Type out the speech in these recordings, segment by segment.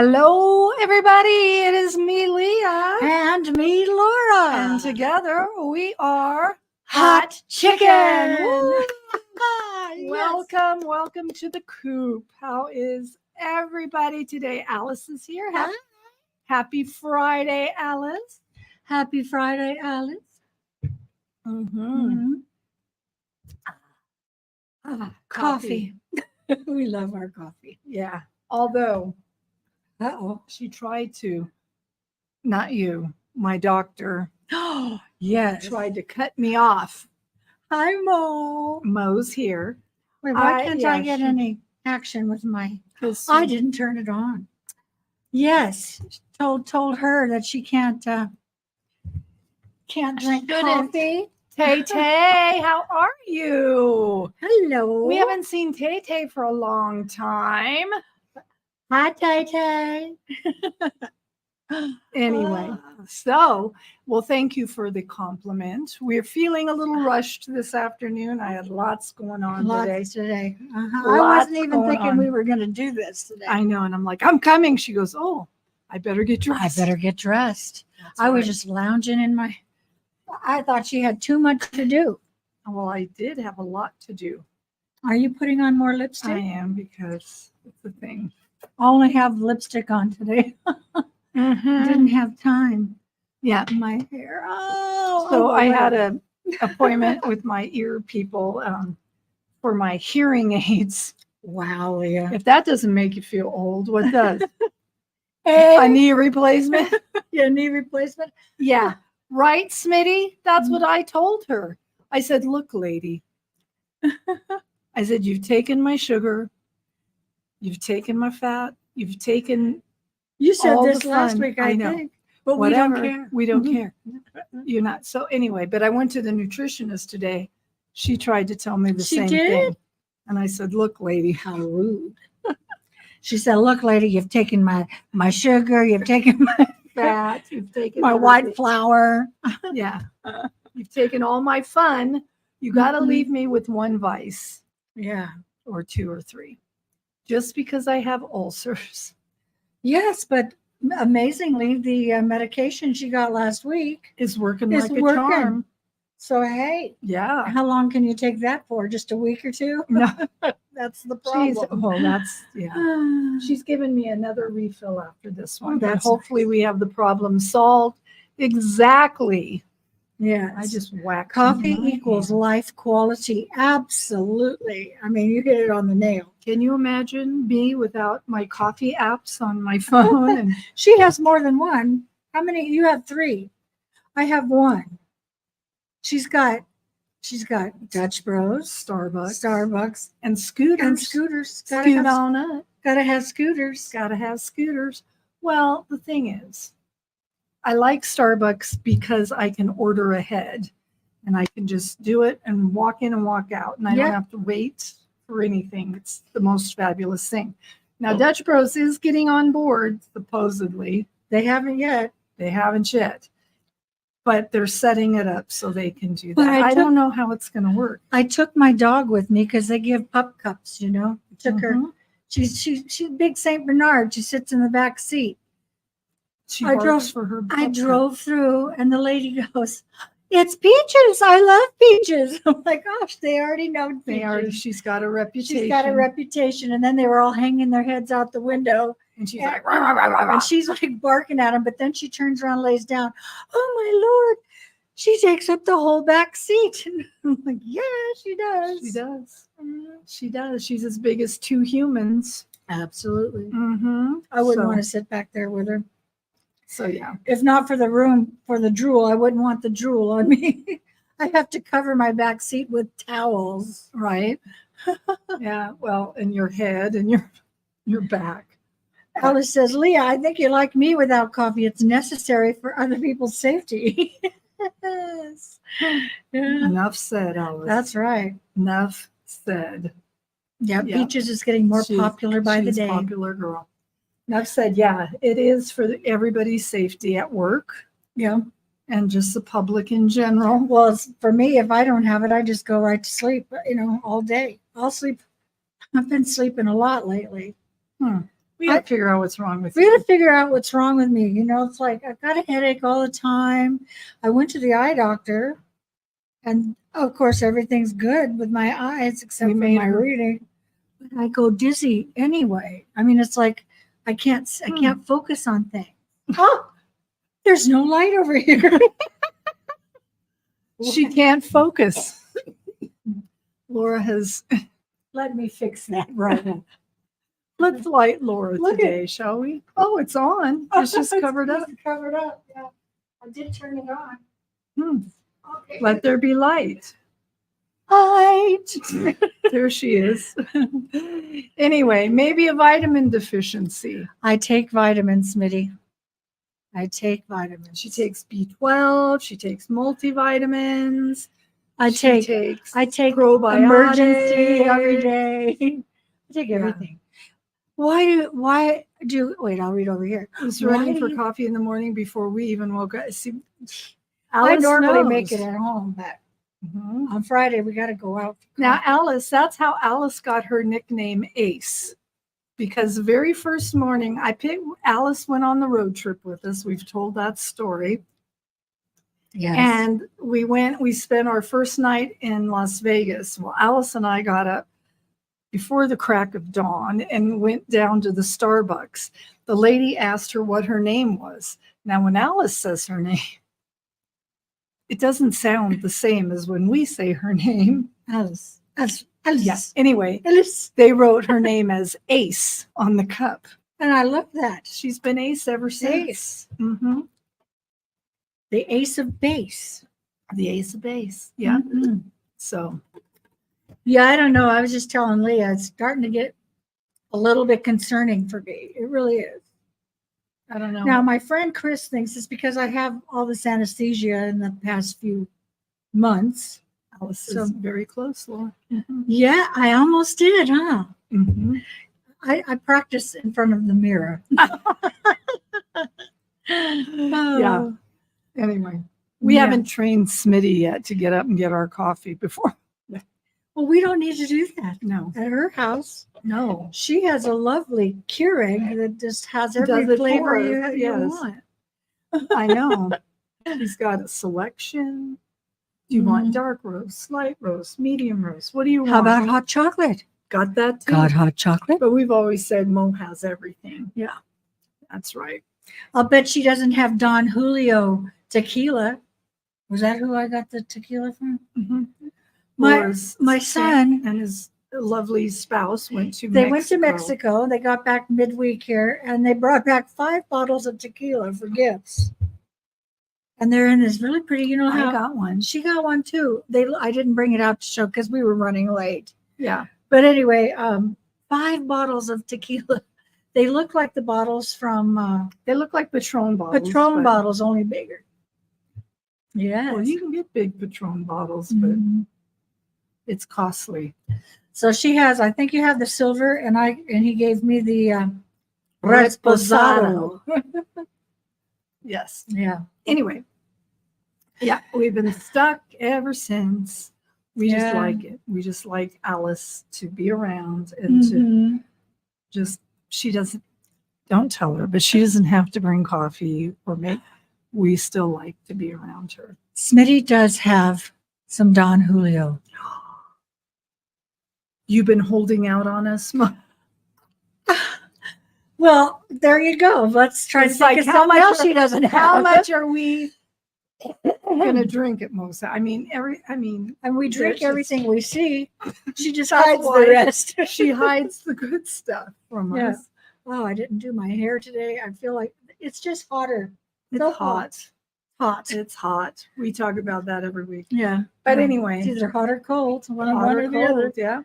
Hello, everybody. It is me, Leah. And me, Laura. And together we are Hot Chicken. Woo! Yes. Welcome to the coop. How is everybody today? Alice is here. Hi. Happy Friday, Alice. Happy Friday, Alice. Mm-hmm. Coffee. We love our coffee. Yeah. Although Uh-oh. she tried to, not you, my doctor Oh, yes. tried to cut me off. Hi, Mo. Mo's here. Wait, why can't I yeah, get she- any action with my... 'cause I she- didn't turn it on. Yes. Told her that she can't drink Shouldn't. coffee. Tay Tay, how are you? Hello. We haven't seen Tay Tay for a long time. Hi, Tay Tay. Anyway, well, thank you for the compliment. We're feeling a little rushed this afternoon. I had lots going on today. I wasn't even going thinking on. we were going to do this today. I know, and I'm like, I'm coming. She goes, oh, I better get dressed. I better get dressed. That's I was right. just lounging in my... I thought she had too much to do. Well, I did have a lot to do. Are you putting on more I lipstick? am, because it's the thing. I only have lipstick on today. Didn't have time. Yeah. My hair. Oh. So I had an appointment with my ear people for my hearing aids. Wow, Leah. If that doesn't make you feel old, what does? Hey. A knee replacement? Your knee replacement? Yeah. Right, Smitty? That's what I told her. I said, look, lady. I said, you've taken my sugar. You've taken my fat. You've taken You said all this the last fun. week, I I know. think. But whatever. we don't care. We don't Mhm. care. You're not. So anyway, but I went to the nutritionist today. She tried to tell me the She same did? thing. And I said, look, lady. How rude. She said, look, lady, you've taken my sugar, you've taken my Fat. You've taken my everything. white flour. Yeah. You've taken all my fun. You got to Mhm. leave me with one vice Yeah. or two or three. Just because I have ulcers. Yes, but amazingly, the medication she got last week Is working is like a working. charm. So, hey, Yeah. how long can you take that for? Just a week or two? No, That's the she's, problem. well, that's, yeah. She's given me another refill after this one. But That's hopefully we have the problem solved. Exactly. Yeah. I just whacked Coffee my equals hand. life quality. Absolutely. I mean, you hit it on the nail. Can you imagine me without my coffee apps on my phone? And She has more than one. How many? You have three. I have one. She's got Dutch Bros, Starbucks, and scooters. and scooters. Scoot on up. Gotta have scooters. Gotta have scooters. Well, the thing is, I like Starbucks because I can order ahead and I can just do it and walk in and walk out, and I Yeah. don't have to wait for anything. It's the most fabulous thing. Now, Dutch Bros is getting on board, supposedly. They haven't yet. They haven't yet, but they're setting it up so they can do But that. I I don't know how it's going to work. I took my dog with me because they give pup cups, you know. Took her. Mhm. She's big Saint Bernard. She sits in the back seat. She I barks drove- for her. I pup drove through, and the lady goes, "It's Peaches. I love Peaches." I'm like, "Gosh, they already know cup. Peaches. She's got a reputation. She's got a reputation." And then they were all hanging their heads out the window, And she's Yeah. like, rah, rah, rah, rah, rah. and she's like barking at him. But then she turns around, lays down. Oh my Lord! She takes up the whole back seat. And I'm like, "Yeah, she does. She does. Mhm. She does. She's as big as two humans. Absolutely. Mm-hmm. I wouldn't want to sit back there with her. So yeah. If not for the room for the drool, I wouldn't want the drool on me. I have to cover my back seat with towels. Right. Yeah. Well, and your head and your back. Alice says, "Leah, I think you like me without coffee. It's necessary for other people's safety." Yes. Yeah, Enough said, Alice. that's right. Enough said. Yeah, Yeah. Peaches is getting more She's- popular by the she's a day. popular girl. Enough said. Yeah, it is for everybody's safety at work Yeah. and just the public in general. Well, for me, if I don't have it, I just go right to sleep, all day. I'll sleep. I've been sleeping a lot lately. Hmm. We got to figure out what's wrong with We got you. to figure out what's wrong with me. You know, it's like I've got a headache all the time. I went to the eye doctor, and of course, everything's good with my eyes except We for made my her- reading. But I go dizzy anyway. I mean, it's like I can't focus on things. Oh, there's no light over here. She can't focus. Laura has. Let me fix that right now. Let's light Laura Look at- today, shall we? Oh, it's on. It's just covered up. It's covered up. Yeah, I did turn it on. Hmm. Okay. Let there be light. light. There she is. Anyway, maybe a vitamin deficiency. I take vitamins, Smitty. I take vitamins. She takes B12. She takes multivitamins. I She take takes emergency every probiotics. day. I take Yeah. everything. Wait, I'll read over here. I was Why running do for you- coffee in the morning before we even woke up. See, I Alice normally knows. make it at home, but Mhm. on Friday we got to go out. for Now, coffee. Alice, that's how Alice got her nickname Ace. Because the very first morning Alice went on the road trip with us. We've told that story. Yes. And we spent our first night in Las Vegas. Well, Alice and I got up before the crack of dawn and went down to the Starbucks. The lady asked her what her name was. Now, when Alice says her name, it doesn't sound the same as when we say her name. Alice. Yes. Anyway, Alice. they wrote her name as Ace on the cup. And I love that. She's been Ace ever since. Ace. Mm-hmm. The ace of base. The Ace of Base. Yeah. Mhm. So, Yeah, I don't know. I was just telling Leah, it's starting to get a little bit concerning for me. It really is. I don't know. Now, my friend Chris thinks it's because I have all this anesthesia in the past few months. Alice so- is very close, Laura. Mm-hmm. Yeah, I almost did, huh? Mm-hmm. I practice in front of the mirror. Yeah. Anyway, we Yeah. haven't trained Smitty yet to get up and get our coffee before. Well, we don't need to do that No. at her house. No. She has a lovely Keurig that just has every Does it flavor for you, us, you yes. want. I know. He's got a selection. Do you want Mhm. dark roast, light roast, medium roast? What do you want? How about hot chocolate? Got that too? Got hot chocolate? But we've always said Mo has everything. Yeah. That's right. I'll bet she doesn't have Don Julio tequila. Was that who I got the tequila from? Mm-hmm. My son, and his lovely spouse went to they Mexico. went to Mexico. They got back midweek here, and they brought back 5 bottles of tequila for gifts. And they're in this really pretty. You know I how got one. she got one too. I didn't bring it out to show because we were running late. Yeah. But anyway, 5 bottles of tequila. They look like the bottles from They look like Patron bottles. Patron but- bottles, only bigger. Yeah. Well, you can get big Patron bottles, but Mm-hmm. it's costly. So she has. I think you have the silver, and he gave me the Reposado. reposado. Yes. Yeah. Anyway, yeah, we've been stuck ever since. We just Yeah. like it. We just like Alice to be around and to Mhm. just, she doesn't, don't tell her, but she doesn't have to bring coffee or make, we still like to be around her. Smitty does have some Don Julio. You've been holding out on us. Mo. Well, there you go. Let's try It's to think like, of how something much else are- she doesn't have. How much are we gonna drink at most? I mean, And we drink There's just- everything we see. She just That's hides why the rest. she hides the good stuff from Yeah. us. Oh, I didn't do my hair today. I feel like it's just hotter. It's So hot. Hot. It's hot. We talk about that every week. Yeah. But Yeah. anyway, It's either hot or cold. One hot or or the other. cold, yeah.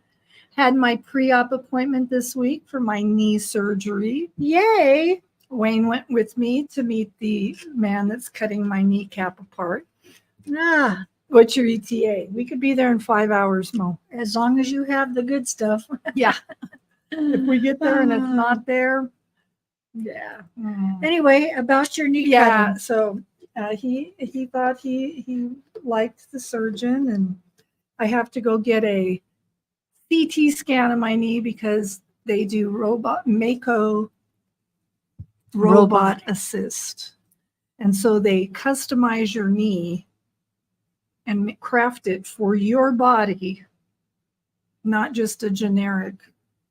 Had my pre-op appointment this week for my knee surgery. Yay. Wayne went with me to meet the man that's cutting my kneecap apart. Ah, What's your ETA? We could be there in 5 hours, Mo. as long as you have the good stuff. Yeah. If we get there and it's Ah. not there, yeah. Anyway, about your knee Yeah. cutting. So he thought he liked the surgeon, and I have to go get a CT scan of my knee because they do robot Mako robot assist. And so they customize your knee and craft it for your body, not just a generic.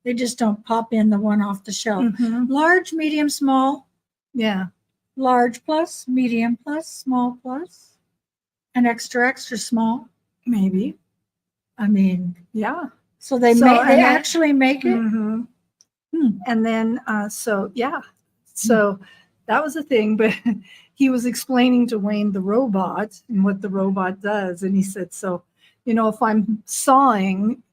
They just don't pop in the one off the shelf. Mhm. Large, medium, small, Yeah, large plus, medium plus, small plus, and extra, extra small. maybe. I mean, Yeah. so they So, make, and they that- actually make it. Mhm. Hmm. And then, so yeah, so that was a thing. But he was explaining to Wayne the robot and what the robot does. And he said, so, if I'm sawing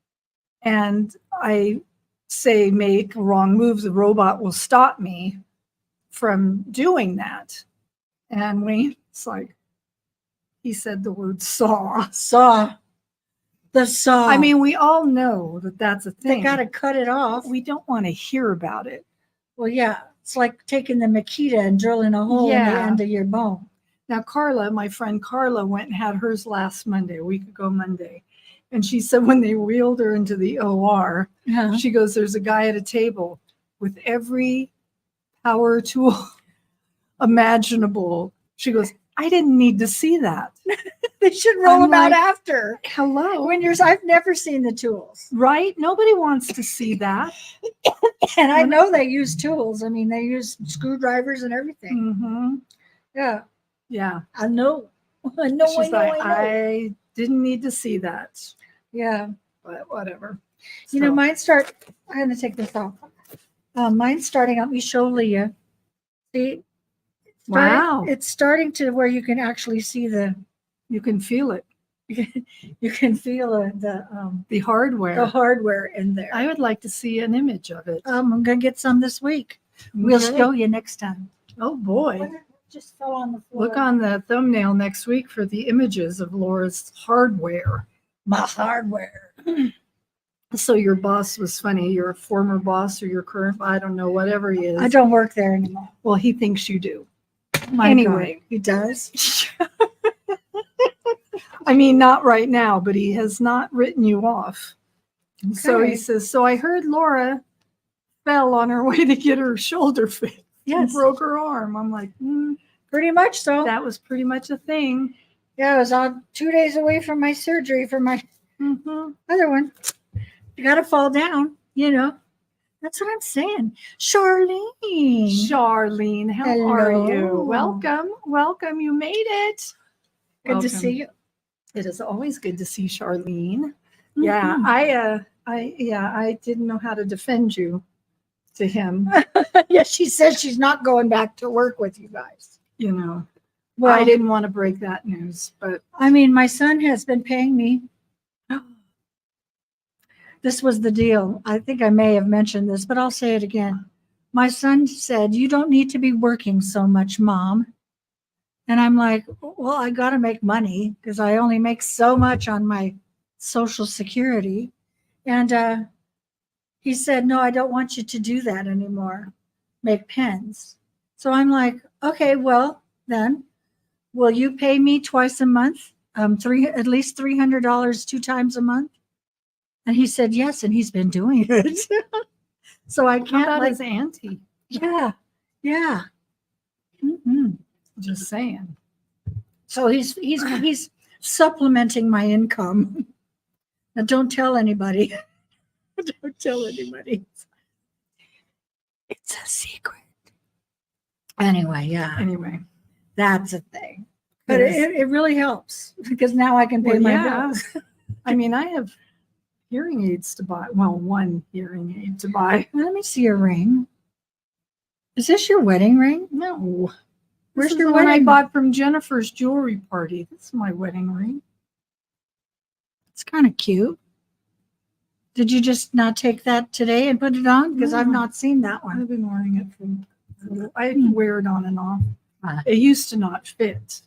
and I say make wrong moves, the robot will stop me from doing that. And Wayne's like, he said the word saw. Saw. The saw. I mean, we all know that that's a thing. they got to cut it off. We don't want to hear about it. Well, yeah, it's like taking the Makita and drilling a hole in the Yeah. end of your bone. Now, Carla, my friend Carla, went and had hers last Monday, a week ago Monday. And she said when they wheeled her into the OR, Uh-huh. she goes, there's a guy at a table with every power tool imaginable. She goes, I didn't need to see that. They should roll I'm them out like, after. Hello. When you're, I've never seen the tools, Right? Nobody wants to see that. and I know they use tools. I mean, they use screwdrivers and everything. Mm-hmm. Yeah, Yeah. I know. I know. I She's know. like, I know. I didn't need to see that, Yeah. but whatever. You know, So, mine start. I'm gonna take this off. Mine's starting out. Me show Leah. See, wow. It's starting to where you can actually see the. You can feel it. You can feel The hardware. the hardware in there. I would like to see an image of it. I'm gonna get some this week. We'll Okay. show you next time. Oh boy. Just fell on the floor. Look on the thumbnail next week for the images of Laura's hardware. my hardware. So your boss was funny, your former boss or your current, I don't know, whatever he is. I don't work there anymore. Well, he thinks you do. My Anyway. God, he does. I mean, not right now, but he has not written you off. So he Okay. says, so I heard Laura fell on her way to get her shoulder fixed and Yes, broke her arm. I'm like, pretty much so. that was pretty much a thing. Yeah, I was on 2 days away from my surgery for my Mhm. other one. You got to fall down, you know. That's what I'm saying. Charlene. Charlene, how are you? Hello. Welcome. Welcome. You made it. Good to Welcome. see you. It is always good to see Charlene. Yeah, Mhm. I didn't know how to defend you to him. Yeah, she says she's not going back to work with you guys. You know, Well, I didn't want to break that news, but I mean, my son has been paying me. This was the deal. I think I may have mentioned this, but I'll say it again. My son said, "You don't need to be working so much, Mom." And I'm like, "Well, I got to make money because I only make so much on my Social Security." And he said, "No, I don't want you to do that anymore. Make pens." So I'm like, "Okay, well, then will you pay me twice a month? At least $300 2 times a month?" And he said yes, and he's been doing it. So I how can't about like, his auntie? yeah, yeah. Mhm. Just saying. So he's supplementing my income. Now don't tell anybody. Don't tell anybody. It's a secret. Anyway, yeah, Anyway, that's a thing. But Yes. it really helps because now I can pay Well, my yeah. bills. I mean, I have hearing aids to buy. Well, one hearing aid to buy. Let me see your ring. Is this your wedding ring? No. Where's This is your the one I wedding? bought from Jennifer's jewelry party. This is my wedding ring. It's kind of cute. Did you just not take that today and put it on? Because I've No. not seen that one. I've been wearing it from. I Hmm. wear it on and off. Ah. It used to not fit.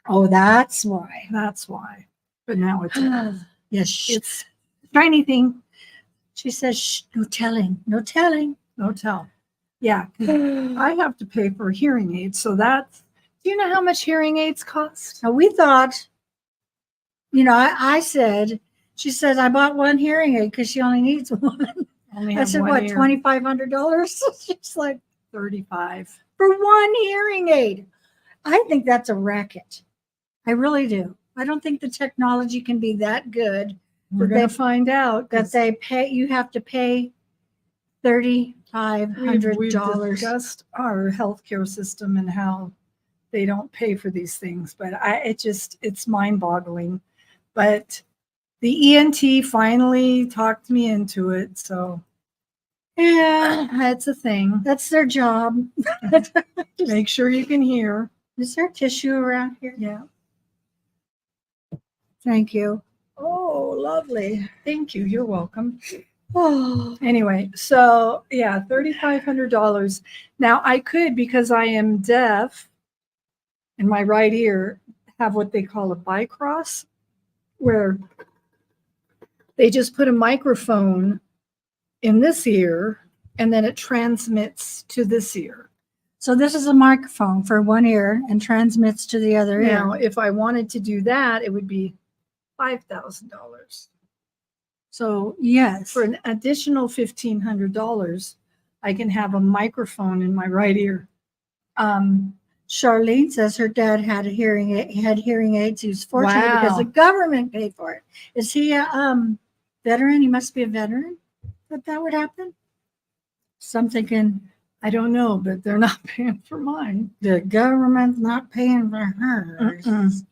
Oh, that's why. That's why. But now it does. Yes. Shh. It's shiny thing. She says, shh, no telling, no telling. No tell. Yeah, 'cause I have to pay for hearing aids. So that's. Do you know how much hearing aids cost? Now we thought, I said, she says, I bought one hearing aid because she only needs one. Only I have said, one what, ear. $2,500? She's like, 35. for one hearing aid. I think that's a racket. I really do. I don't think the technology can be that good We're that going to find out. that 'cause they pay. You have to pay we've $3,500. discussed our healthcare system and how they don't pay for these things, but it's mind-boggling. But the ENT finally talked me into it, so Yeah, that's a thing. that's their job. Make sure you can hear. Is there tissue around here? Yeah. Thank you. Oh, lovely. Thank you. You're welcome. Oh, Anyway, so yeah, $3,500. Now I could, because I am deaf in my right ear, have what they call a bicross, where they just put a microphone in this ear and then it transmits to this ear. so this is a microphone for one ear and transmits to the other Now, ear. if I wanted to do that, it would be $5,000. So yes, For an additional $1,500, I can have a microphone in my right ear. Charlene says her dad had hearing aids. He was fortunate because Wow. the government paid for it. Is he a veteran? He must be a veteran. That would happen. So I'm thinking I don't know, but they're not paying for mine. the government's not paying for hers.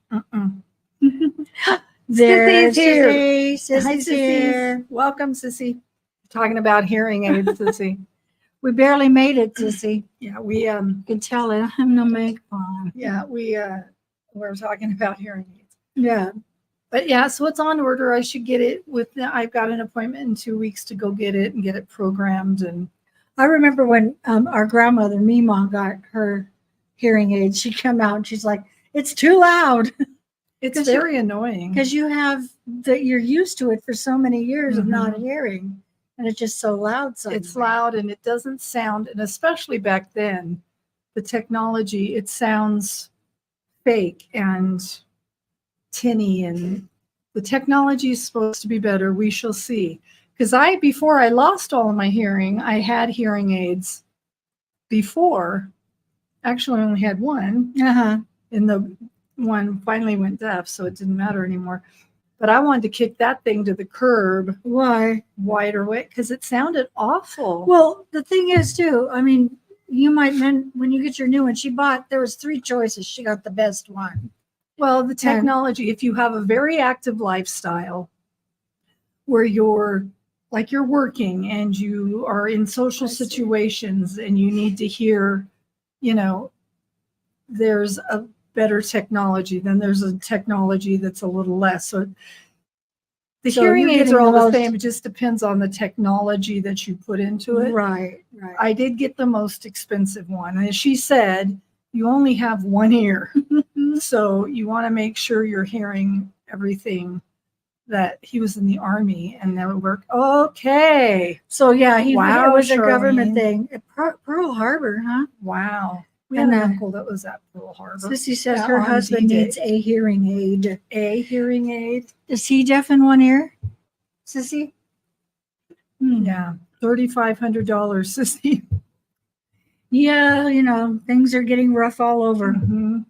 There's Sissy's here. Sissy. Hi, Sissy's here. Sissy. Welcome, Sissy. Talking about hearing aids, Sissy. We barely made it, Sissy. Yeah, we You can tell it. I'm no makeup on. we're talking about hearing aids. Yeah. But yeah, so it's on order. I should get it I've got an appointment in 2 weeks to go get it and get it programmed. And I remember when our grandmother, Mima, got her hearing aids, she came out and she's like, it's too loud. it's 'Cause very annoying. Because you have that you're used to it for so many years of not Mhm. hearing. And it's just so loud. It's loud and it doesn't sound, and especially back then, the technology, it sounds fake and tinny, and the technology is supposed to be better. We shall see. Because before I lost all of my hearing, I had hearing aids before. Actually, I only had one, Uh-huh. and the one finally went deaf, so it didn't matter anymore. But I wanted to kick that thing to the curb, Why? wide awake, because it sounded awful. Well, the thing is too, I mean, you might when you get your new one, there was 3 choices. She got the best one. Well, the technology, if you have a very active lifestyle where you're working and you are in social situations and you need to hear, there's a better technology, then there's a technology that's a little less. So the So hearing you're aids getting are all the the most- same. It just depends on the technology that you put into it. Right. I did get the most expensive one. And as she said, you only have one ear. So you want to make sure you're hearing everything. That he was in the Army and that would work. Okay. So yeah, it Wow, was a government Charlene. thing. At Pearl Harbor, huh? Wow. We And, had an uncle that was at Pearl Harbor. Sissy says Yeah, her on husband D-Day. needs a hearing aid. A hearing aid. Is he deaf in one ear? Sissy? Yeah. $3,500, Sissy. Yeah, things are getting rough all over. Mhm.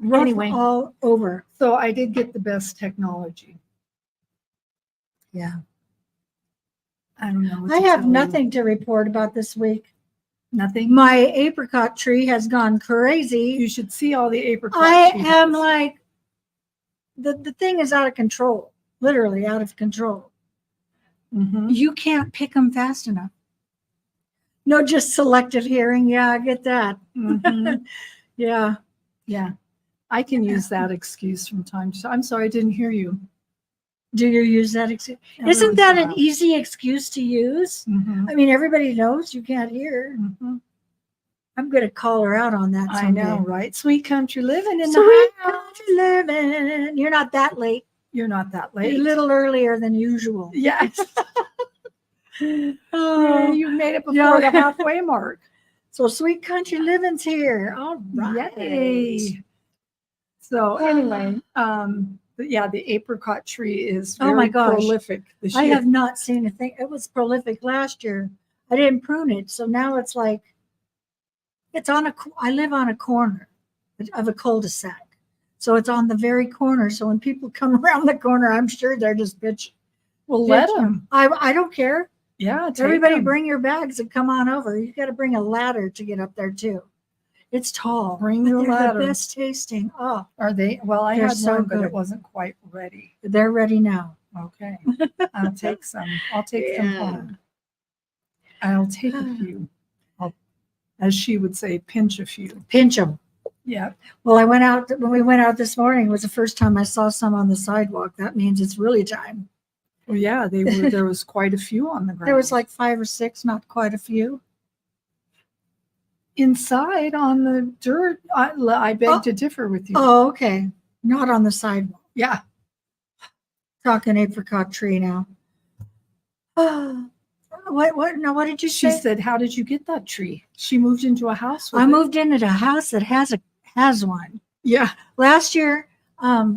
Rough Anyway. all over. So I did get the best technology. Yeah. I don't know. I have nothing to report about this week. Nothing. My apricot tree has gone crazy. You should see all the apricot I trees. am like, the thing is out of control, literally out of control. Mhm. You can't pick them fast enough. No, just selective hearing. Yeah, I get that. Mhm. Yeah. Yeah. I can use that excuse from time to time. I'm sorry, I didn't hear you. Do you use that excuse? Every Isn't once that in a an while. easy excuse to use? Mhm. I mean, everybody knows you can't hear. Mhm. I'm going to call her out on that I someday. know, right? Sweet country living in Sweet the house. country living. You're not that late. You're not that You're late. a little earlier than usual. Yes. Oh, You made it before yeah. the halfway mark. So sweet country living's here. All right. Yay. So anyway, but yeah, the apricot tree is Oh very my gosh. prolific this I year. have not seen a thing. It was prolific last year. I didn't prune it, so now it's like I live on a corner of a cul-de-sac. So it's on the very corner. So when people come around the corner, I'm sure they're just bitching. Well, let them. I don't care. Yeah, take Everybody 'em. bring your bags and come on over. You got to bring a ladder to get up there too. It's tall. Bring but your they're ladder. the best tasting. Oh, Are they? Well, I They're had so one, but good. it wasn't quite ready. they're ready now. Okay, I'll take some. I'll take them home. I'll take a few. I'll, as she would say, pinch a few. Pinch them. Yeah. Well, when we went out this morning, it was the first time I saw some on the sidewalk. That means it's really time. Well, yeah, they were. There was quite a few on the ground. There was like 5 or 6, not quite a few. Inside on the dirt. I beg to differ with you. Oh, okay. Not on the sidewalk. Yeah. Talking apricot tree now. What? No, what did you She say? said, "How did you get that tree?" She moved into a house. With I it. moved into a house that has one. Yeah. Last year, a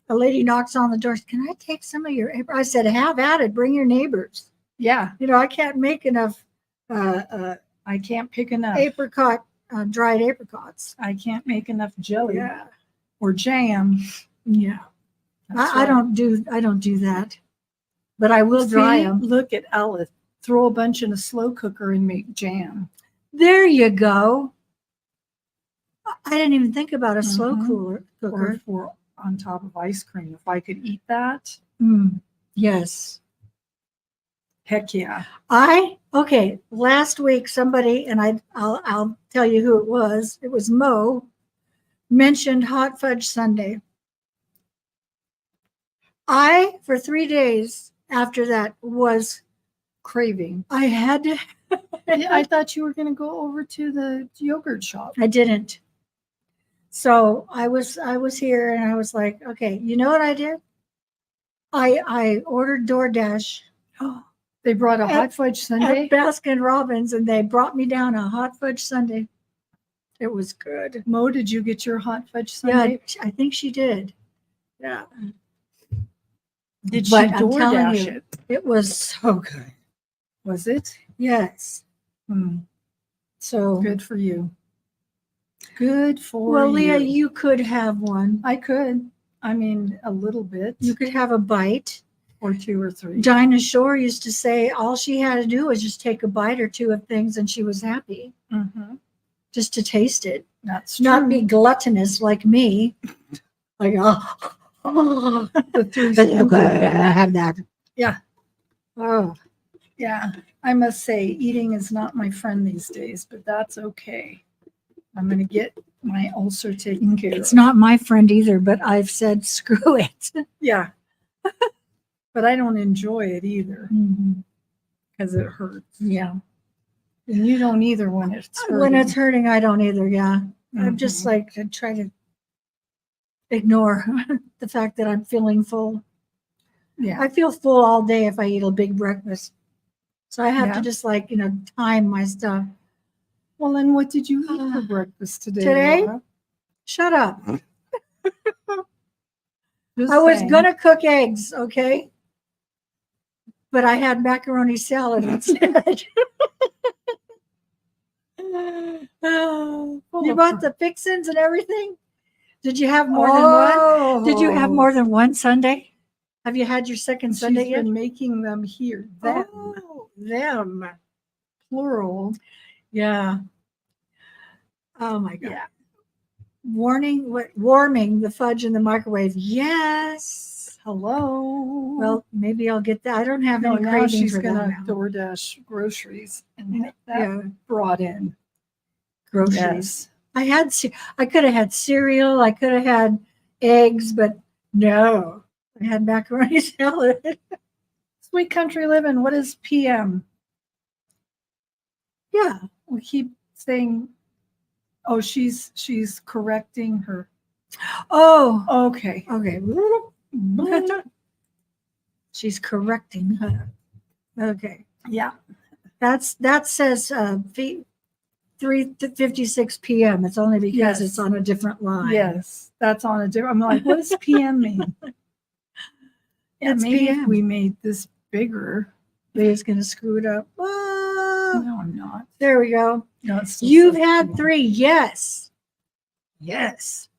lady knocks on the door. Can I take some of your apricot? I said, have at it. Bring your neighbors. Yeah. You know, I can't make enough I can't pick enough. apricot, dried apricots. I can't make enough jelly Yeah. or jam. Yeah. That's I right. don't do that, but I will dry See, them. Look at Ella. Throw a bunch in a slow cooker and make jam. There you go. I didn't even think about a slow Mhm. cooker. Or for on top of ice cream. If I could eat that, Yes. heck yeah. Okay. Last week, somebody, and I'll tell you who it was. It was Mo, mentioned hot fudge sundae. For 3 days after that was Craving. I had to. I thought you were going to go over to the yogurt shop. I didn't. So I was here and I was like, okay, you know what I did? I ordered DoorDash They brought a hot fudge sundae. at Baskin Robbins and they brought me down a hot fudge sundae. It was good. Mo, did you get your hot fudge sundae? Yeah, I think she did. Yeah. Did she But I'm telling DoorDash you, it? it was so good. Was it? Yes. So Good for you. Good for well, you. Leah, you could have one. I could. I mean, a little bit. You could have a bite. Or 2 or 3. Dinah Shore used to say all she had to do was just take a bite or 2 of things and she was happy. Just to taste it. That's true. Not be gluttonous like me. Like, the 3 okay, I have that. Yeah. Oh, Yeah. I must say, eating is not my friend these days, but that's okay. I'm going to get my ulcer taken care of. it's not my friend either, but I've said screw it. Yeah. But I don't enjoy it either because it hurts. Yeah. And you don't either when it's hurting. When it's hurting, I don't either. Yeah. I'm just like, I try to ignore the fact that I'm feeling full. Yeah. I feel full all day if I eat a big breakfast. So I have Yeah. to just time my stuff. Well, then what did you eat for breakfast today? Today? Laura? Shut up. Just I was saying. going to cook eggs, okay? But I had macaroni salad instead. You bought the fixins and everything? Did you have more than one? Did you have more than one Sunday? Have you had your second Sunday She's yet? been making them here. Them. Them. Plural. Yeah. Oh my God. Yeah. Warming the fudge in the microwave. Yes. Hello. Well, maybe I'll get that. I don't have no, any now craving she's for going that to now. DoorDash groceries and have that Yeah. brought in. Groceries. Yes. I could have had cereal. I could have had eggs, but no. I had macaroni salad. Sweet country living. What is PM? Yeah. We keep saying, oh, she's correcting her. Oh, Okay. okay. She's correcting her. Okay. Yeah. That says 3:56 p.m. It's only because Yes. it's on a different line. Yes. That's on a different. I'm like, what does PM mean? Yeah, It's maybe PM. if we made this bigger. Leah's going to screw it up. Oh, No, I'm not. there we go. No, it's still You've so had cool. 3. Yes. Yes.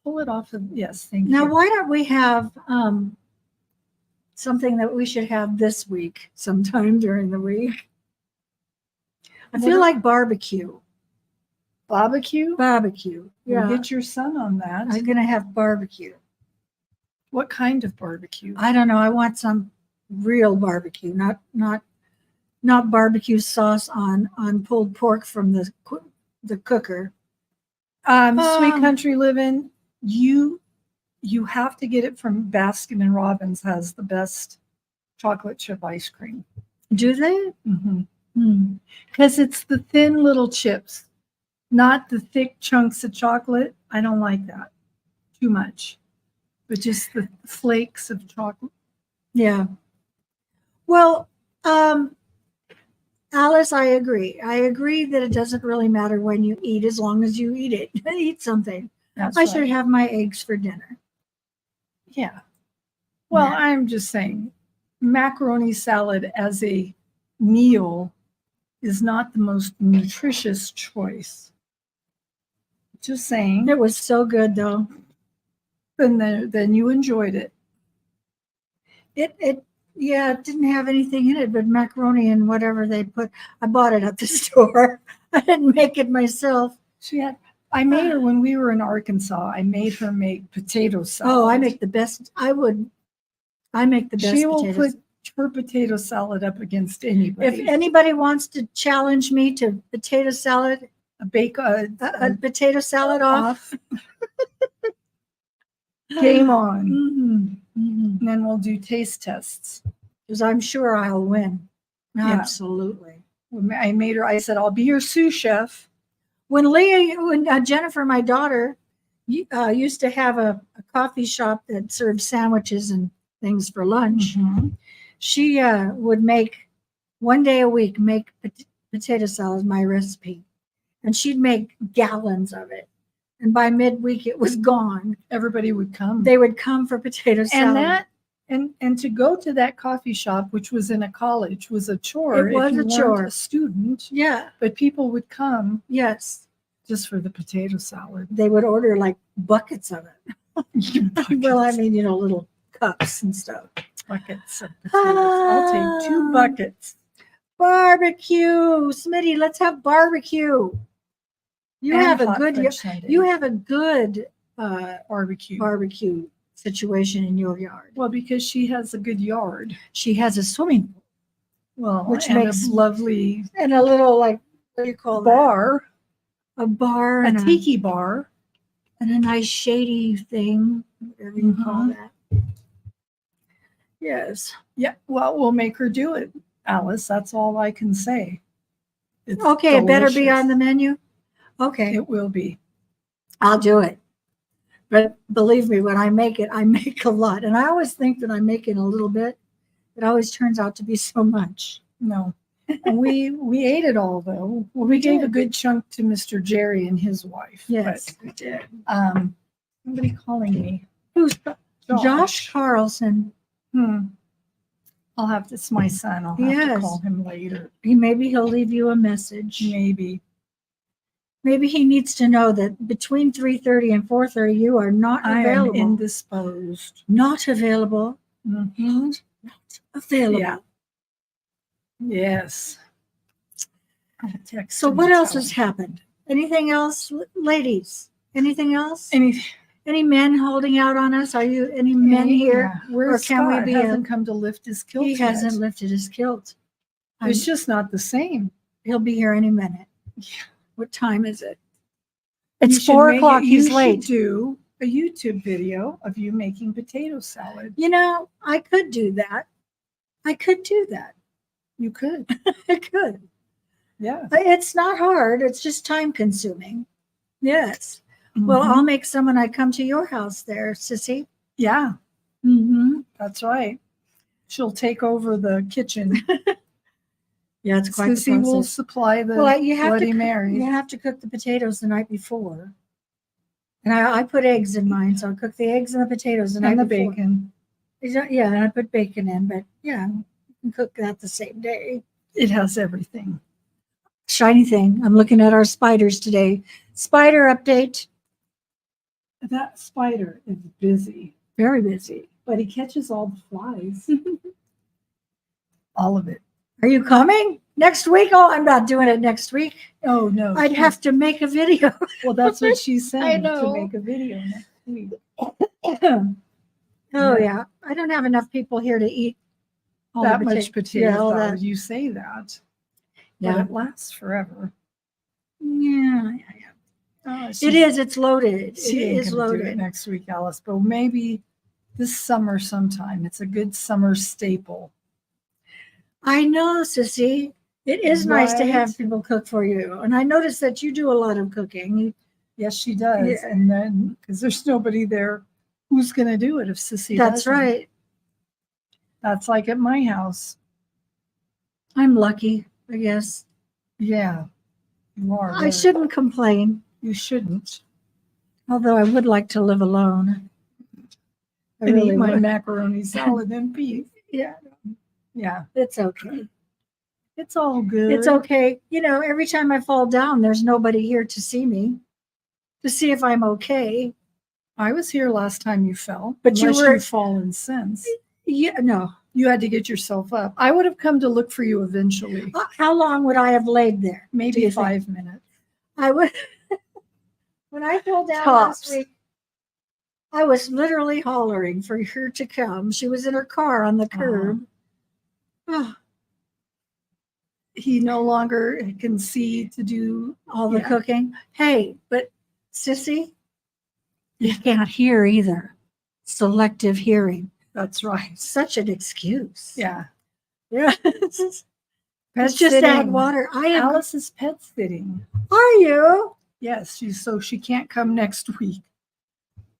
Pull it off of, yes, thank Now, you. why don't we have something that we should have this week, sometime during the week? I What feel do- like barbecue. Barbecue? Barbecue. We'll Yeah. get your son on that. I'm going to have barbecue. What kind of barbecue? I don't know. I want some real barbecue, not barbecue sauce on pulled pork from the cooker. Sweet Country Living, you have to get it from Baskin and Robbins has the best chocolate chip ice cream. Do they? Because it's the thin little chips, not the thick chunks of chocolate. I don't like that too much, but just the flakes of chocolate. Yeah. Well, Alice, I agree. I agree that it doesn't really matter when you eat as long as you eat it. Eat something. That's I right. should have my eggs for dinner. Yeah. Well, Yeah. I'm just saying, macaroni salad as a meal is not the most nutritious choice. Just saying. It was so good, though. Then you enjoyed it. Yeah, it didn't have anything in it but macaroni and whatever they put. I bought it at the store. I didn't make it myself. I made her when we were in Arkansas. I made her make potato salad. Oh, I make the best. I make the best She will potatoes. put her potato salad up against anybody. If anybody wants to challenge me to potato salad, a potato salad off, game on. And then we'll do taste tests. Because I'm sure I'll win. Yeah. Absolutely. I made her. I said, "I'll be your sous chef." When Jennifer, my daughter, used to have a coffee shop that served sandwiches and things for lunch, she would make one day a week potato salad, my recipe, and she'd make gallons of it. And by midweek, it was gone. Everybody would come. They would come for potato salad. And to go to that coffee shop, which was in a college, was a chore. It was if you a chore. Weren't a student. Yeah. But people would come. Yes. Just for the potato salad. They would order like buckets of it. Buckets. Well, I mean, little cups and stuff. Buckets of potatoes. I'll take 2 buckets. Barbecue. Smitty, let's have barbecue. You And have a hot good fudge sundae. you have a good barbecue situation in your yard. Well, because she has a good yard. She has a swimming pool. Well, which and makes a lovely and a little what do you call bar. That? A bar, a tiki bar, and a nice shady thing, whatever you call that. Yes. Yeah. Well, we'll make her do it, Alice. That's all I can say. It's okay. Delicious. It better be on the menu. Okay. It will be. I'll do it. But believe me, when I make it, I make a lot. And I always think that I'm making a little bit. It always turns out to be so much. No. And we ate it all, though. Well, we gave a good chunk to Mr. Jerry and his wife. Yes, we did. Somebody calling me. Who's Josh Carlson? I'll have to. It's my son. I'll have to call him later. Maybe he'll leave you a message. Maybe he needs to know that between 3:30 and 4:30 you are not available. I am indisposed. Not available. Not available. Yeah. Yes. So what else has happened? Anything else, ladies? Anything else? Any men holding out on us? Are you any men here? Yeah. Where's Scott? He hasn't come to lift his kilt. He hasn't lifted his kilt. It's just not the same. He'll be here any minute. Yeah. What time is it? It's 4 o'clock. He's late. Do a YouTube video of you making potato salad. I could do that. You could. I could. Yeah. It's not hard. It's just time consuming. Yes. Well, I'll make some when I come to your house there, Sissy. Yeah. That's right. She'll take over the kitchen. Yeah, it's quite the process. Sissy will supply the Bloody Mary. You have to cook the potatoes the night before. And I put eggs in mine, so I'll cook the eggs and the potatoes the night before. And the bacon. Yeah, and I put bacon in, but yeah, you can cook that the same day. It has everything. shiny thing. I'm looking at our spiders today. Spider update. That spider is busy, Very busy. but he catches all the flies. All of it. Are you coming next week? Oh, I'm not doing it next week. Oh, no. I'd have to make a video. Well, that's what she's saying, to know. make a video next week. Oh yeah, I don't have enough people here to eat all That the much potato Yeah, all flour. that. You say that, Yeah. but it lasts forever. Yeah, Oh, it is. It's loaded. She It ain't is gonna do it loaded. next week, Alice, but maybe this summer sometime. It's a good summer staple. I know, Sissy. It is nice to have Right? people cook for you, and I notice that you do a lot of cooking. Yes, she does. Yeah. And then, because there's nobody there, who's going to do it if Sissy That's doesn't? right. That's like at my house. I'm lucky, I guess. Yeah, you are. I very- shouldn't complain, You shouldn't. although I would like to live alone. I And really eat my would. macaroni salad and beef. Yeah, Yeah, it's okay. it's all good. It's okay. You know, every time I fall down, there's nobody here to see me, to see if I'm okay. I was here last time you fell, But you unless were- you've fallen since. Yeah, no. You had to get yourself up. I would have come to look for you eventually. How long would I have laid there? do Maybe you think? 5 minutes. I would. When I fell down Tops. last week, I was literally hollering for her to come. She was in her car on the curb. Oh, He no longer can see to do all the Yeah. cooking. Hey, but Sissy, you can't hear either. Selective hearing. That's right. Such an excuse. Yeah. Yeah. It's Pet just add sitting. water. I am. Alice is pet sitting. Are you Yes, so she can't come next week.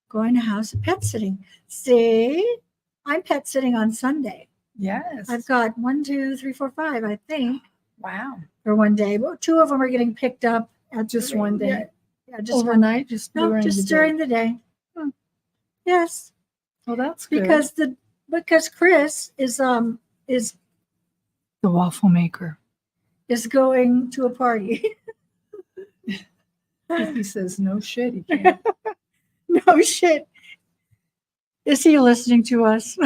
going to house pet sitting? See, I'm pet sitting on Sunday. Yes. I've got 1, 2, 3, 4, 5, I think, Wow. for one day. But 2 of them are getting picked up at Just one day. Yeah, yeah, just one. Overnight, just No, during just the day. during the day. Hmm. Yes, Well, that's good. because Chris is the waffle maker. going to a party. If he says no shit, he can't. No shit. Is he listening to us?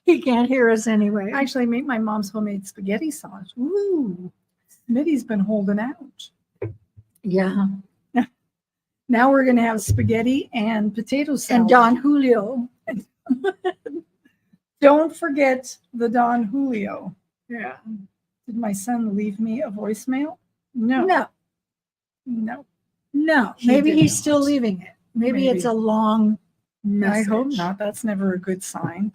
He can't hear us anyway. I actually make my mom's homemade spaghetti sauce. Ooh, Smitty's been holding out. Yeah. Now we're going to have spaghetti and potato salad. And Don Julio. Don't forget the Don Julio. Yeah. Did my son leave me a voicemail? No. No, No. no. He Maybe did he's not. still leaving it. Maybe it's Maybe. a long I message. hope not. That's never a good sign.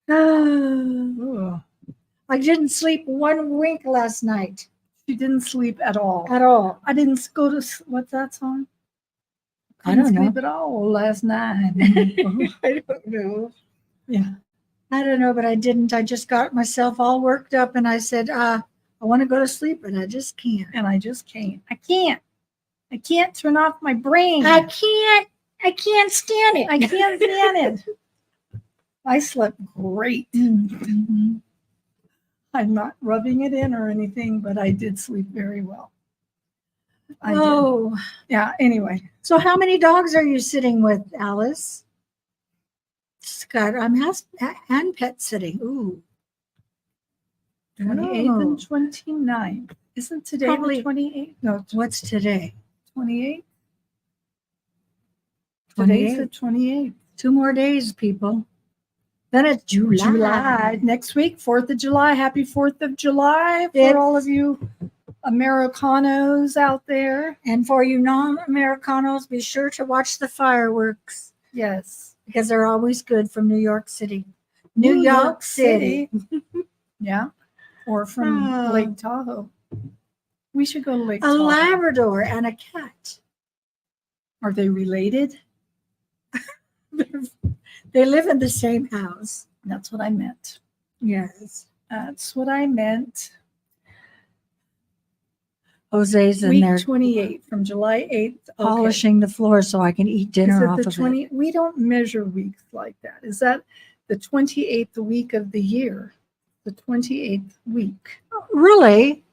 I Ooh. didn't sleep one wink last night She didn't sleep at all. at all. I didn't go to what's that song? I don't know. Sleep at all last night. I don't know. Yeah. I don't know, but I didn't. I just got myself all worked up and I said, I want to go to sleep, and I just can't. And I just can't. I can't turn off my brain. I can't stand it. I can't stand it. I slept great. Mm-hmm. I'm not rubbing it in or anything, but I did sleep very well. I did. Oh, Yeah, anyway. so how many dogs are you sitting with, Alice? Scott, I'm hand pet sitting. Ooh. 28th and Oh. 29th. Isn't today Probably- the 28th? No, What's today? 28th. Today's the 28th. 2 more days, people. Then it's July. Next week, 4th of July. Happy 4th of July for It's- all of you Americanos out there. And for you non-Americanos, be sure to watch the fireworks Yes. because they're always good from New York City. New York City. Yeah. Or from Oh. Lake Tahoe. We should go to Lake A Tahoe. Labrador and a cat. Are they related? They live in the same house. That's what I meant. Yes. That's what I meant. Jose's in Week there 28 from July 8th. Okay. polishing the floor so I can eat Is dinner it off the of 20? We don't measure weeks like that. Is that the 28th week of the year? The 28th week. it. Really?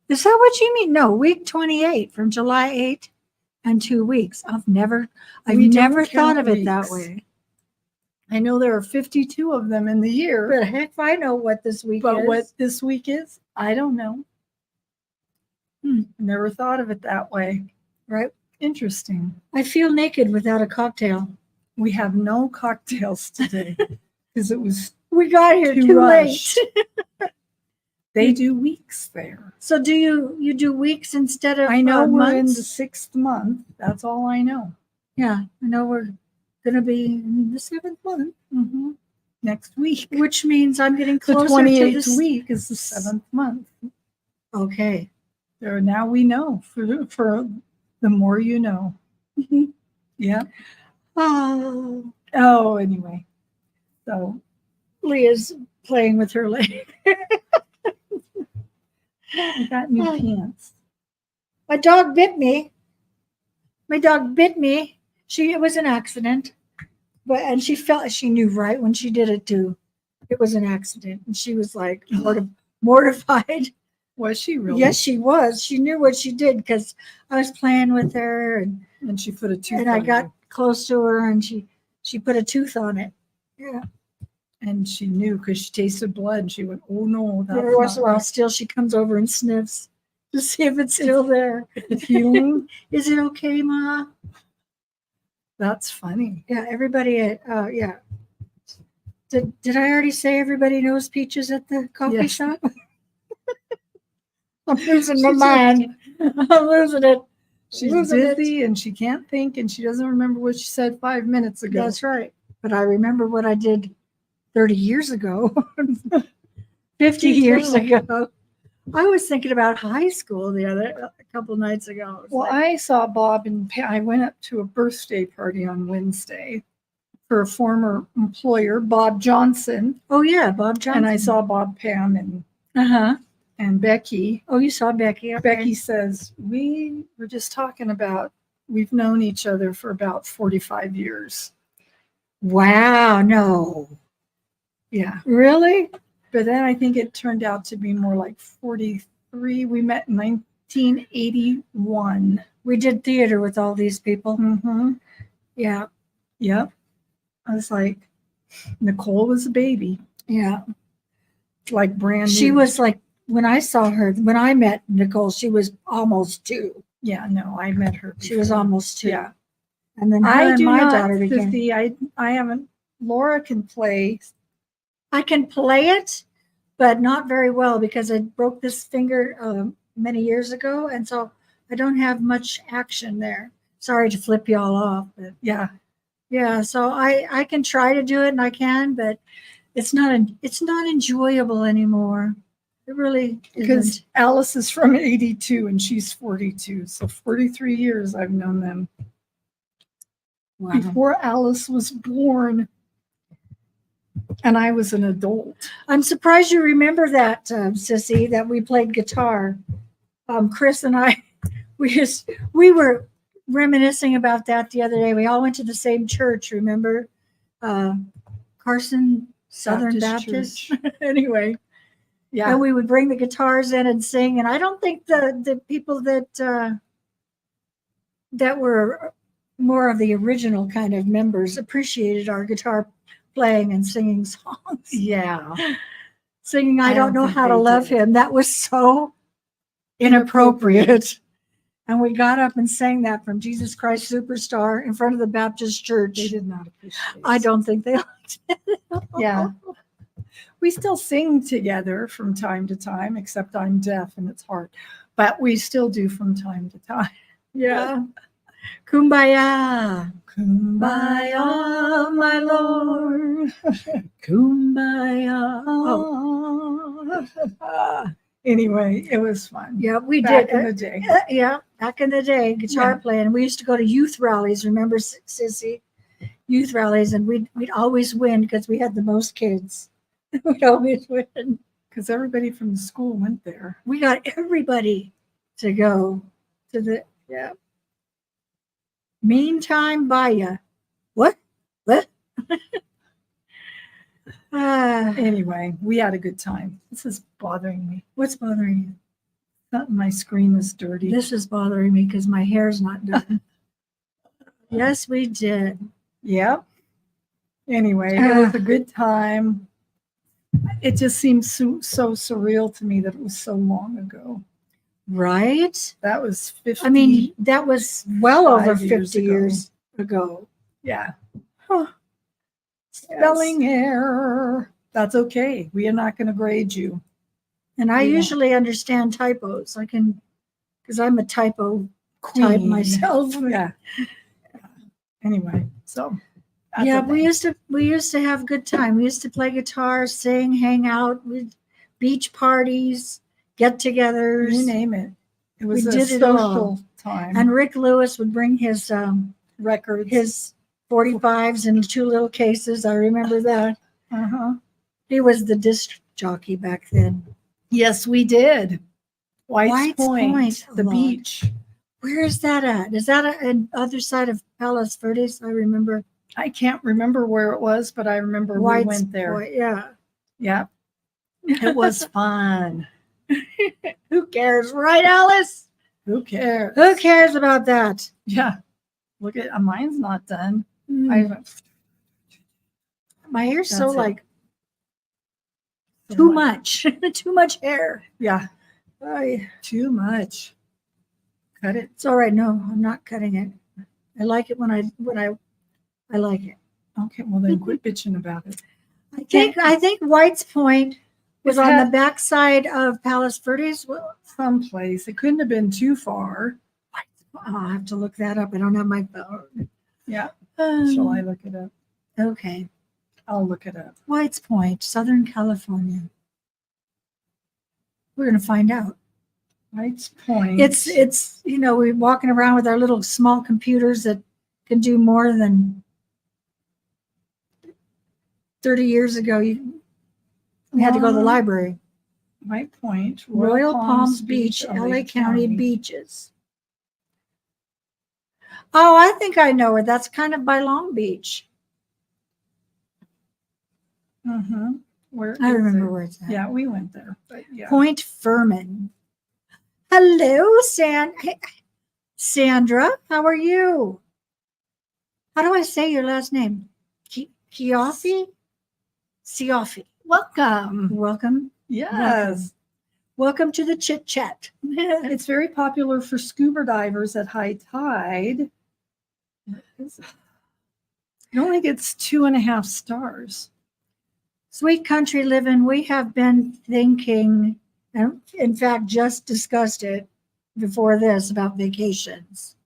Is that what you mean? No, week 28 from July 8 and 2 weeks. I've never We don't thought count of it that weeks. way. I know there are 52 of them in the year, But heck, if I know what this week but is. what this week is, I don't know. Hmm. Never thought of it that way. Right. Interesting. I feel naked without a cocktail. We have no cocktails today because it was We got here too too rushed. late. They do weeks there. So do you do weeks instead of I know we're in months? the 6th month. That's all I know. Yeah, I know we're gonna be in the 7th month, Mm-hmm. Next week. which means I'm getting The closer to 28th this week is the 7th month. Okay. There now we know for the more you know. Yeah. Oh, Oh, anyway. So Leah's playing with her leg. I got new pants. My dog bit me. My dog bit me. It was an accident, and she knew right when she did it too. It was an accident, and she was like mortified. Was she really? Yes, she was. She knew what she did because I was playing with her, And she put a tooth and I on got you. close to her, and she put a tooth on it. Yeah. And she knew because she tasted blood. And she went, "Oh no, that's Every once not in a while, right." still she comes over and sniffs to see if it's still there. It's healing. Is it okay, Ma? That's funny. Yeah, everybody yeah. Did I already say everybody knows Peaches at the coffee Yes. shop? I'm losing my She's mind. I'm losing it. She's Losing it. busy and she can't think and she doesn't remember what she said 5 minutes ago. That's right. But I remember what I did 30 years ago, 50 years ago. I was thinking about high school a couple nights ago. Well, I saw Bob and I went up to a birthday party on Wednesday for a former employer, Bob Johnson. Oh yeah, Bob Johnson. And I saw Bob, Pam, Uh-huh. and Becky. Oh, you saw Becky. Okay. Becky says, we were just talking about, we've known each other for about 45 years. Wow, no. Yeah. Really? But then I think it turned out to be more like 43. We met in 1981. We did theater with all these people. Mm-hmm. Yeah. Yep. I was like, Nicole was a baby. Yeah. Like brand new. She was like, when I met Nicole, she was almost 2. Yeah, no, I met her. She was almost 2. Yeah. And then I do my not, daughter began. Sissy, I haven't, Laura can play. I can play it, but not very well because I broke this finger many years ago. And so I don't have much action there. Sorry to flip y'all off, but Yeah. yeah. So I can try to do it and I can, but it's not enjoyable anymore. It really Because isn't. Alice is from 82 and she's 42. So 43 years I've known them. Wow. Before Alice was born. And I was an adult. I'm surprised you remember that, Sissy, that we played guitar. Chris and I, we were reminiscing about that the other day. We all went to the same church, remember? Carson Southern Baptist. Anyway. Yeah. And we would bring the guitars in and sing. And I don't think the people that were more of the original kind of members appreciated our guitar playing and singing songs. Yeah. Singing I Don't Know think How to they Love did. Him. That was so inappropriate. And we got up and sang that from Jesus Christ Superstar in front of the Baptist church. They did not appreciate it. I don't think they liked it. Yeah. We still sing together from time to time, except I'm deaf and it's hard. But we still do from time to time. Yeah. Kumbaya. Kumbaya, my Lord. Kumbaya. Oh. Anyway, it was fun. Yeah, we Back did. in the day. Yeah, back in the day, guitar playing. We used to go to youth rallies. Remember, Sissy? Youth rallies, and we'd always win because we had the most kids. We'd always win because everybody from the school went there. We got everybody to go to the Meantime, Baya. What? Anyway, we had a good time. This is bothering me. What's bothering you? My screen is dirty. This is bothering me because my hair's not done. Yes, we did. Yep. Anyway, it was a good time. It just seems so surreal to me that it was so long ago. Right? That was 50. I mean, that was well over 5 years 50 ago. years ago. Yeah. Huh. Spelling error. That's okay. We are not going to grade you. And I Yeah. usually understand typos. I can, because I'm a typo type Queen. myself. Yeah. Anyway, so that's Yeah, a thing. we used to have good time. We used to play guitar, sing, hang out, with beach parties, you get-togethers, name it. It was We a did it all. social time. and Rick Lewis would bring his records. 45s in 2 little cases. I remember that. Uh-huh. He was the disc jockey back then. Yes, we did. White's White's Point, Point, the Lord. beach. Where is that at? Is that on the other side of Palos Verdes? I remember I can't remember where it was, but I remember we White's went there. Point. Yeah. Yeah. It was fun. Who cares, right, Alice? Who cares? Who cares about that? Yeah. Look at mine's not done. Mm. My hair's so That's it. like So too much. much, too much hair. Yeah. Ay, Too much. Cut it. it's all right. No, I'm not cutting it. I like it when I like it. Okay. Well, then quit bitching about it. I think White's Point was Is on that- the backside of Palos Verdes. Well, Someplace. It couldn't have been too far. I'll have to look that up. I don't have my phone. Yeah. Shall I Um, look it up? Okay. I'll look it up. White's Point, Southern California. We're going to find out. White's Point. It's we're walking around with our little small computers that can do more than 30 years ago. We had to go to the library. White Point, Royal Palms Beach, LA County beaches. Oh, I think I know it. That's kind of by Long Beach. Mm-hmm. Where I is remember it? where it's at. Yeah, we went there. But yeah. Point Furman. Hello, Sandra. How are you? How do I say your last name? Kiafi? Siafi. Welcome. Welcome. Yes. Welcome to the Chit Chat. It's very popular for scuba divers at high tide. It only gets 2.5 stars. Sweet country living, we have been thinking, and in fact, just discussed it before this about vacations.